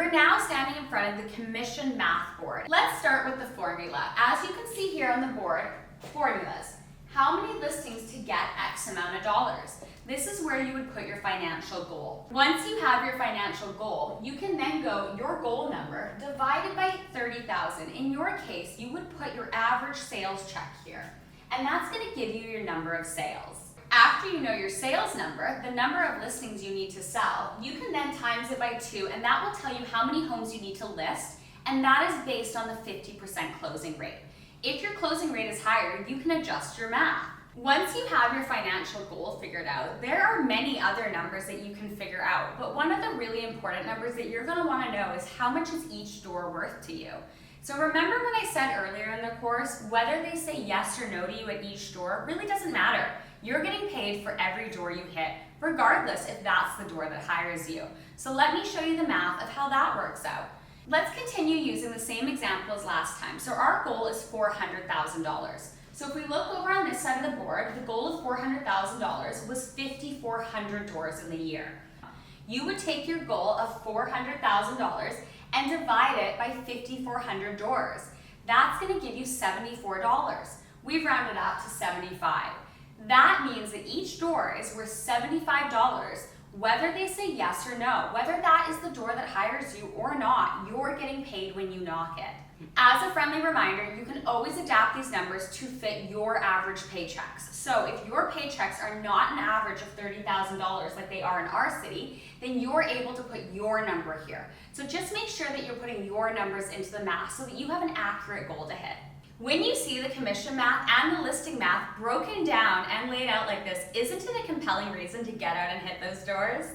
You're now standing in front of the commission math board. Let's start with the formula. As you can see here on the board, formulas. How many listings to get X amount of dollars? This is where you would put your financial goal. Once you have your financial goal, you can then go your goal number divided by 30,000. In your case, you would put your average sales check here, and that's going to give you your number of sales. After you know your sales number, the number of listings you need to sell, you can then times it by 2, and that will tell you how many homes you need to list, and that is based on the 50% closing rate. If your closing rate is higher, you can adjust your math. Once you have your financial goal figured out, there are many other numbers that you can figure out, but one of the really important numbers that you're going to want to know is how much is each door worth to you. So remember when I said earlier in the course, whether they say yes or no to you at each door really doesn't matter. You're getting paid for every door you hit, regardless if that's the door that hires you. So let me show you the math of how that works out. Let's continue using the same example as last time. So our goal is $400,000. So if we look over on this side of the board, the goal of $400,000 was 5,400 doors in the year. You would take your goal of $400,000 and divide it by 5,400 doors. That's going to give you $74. We've rounded up to 75. That means that each door is worth $75, whether they say yes or no. Whether that is the door that hires you or not, you're getting paid when you knock it. As a friendly reminder, you can always adapt these numbers to fit your average paychecks. So if your paychecks are not an average of $30,000 like they are in our city, then you're able to put your number here. So just make sure that you're putting your numbers into the math so that you have an accurate goal to hit. When you see the commission math and the listing math broken down and laid out like this, isn't it a compelling reason to get out and hit those doors?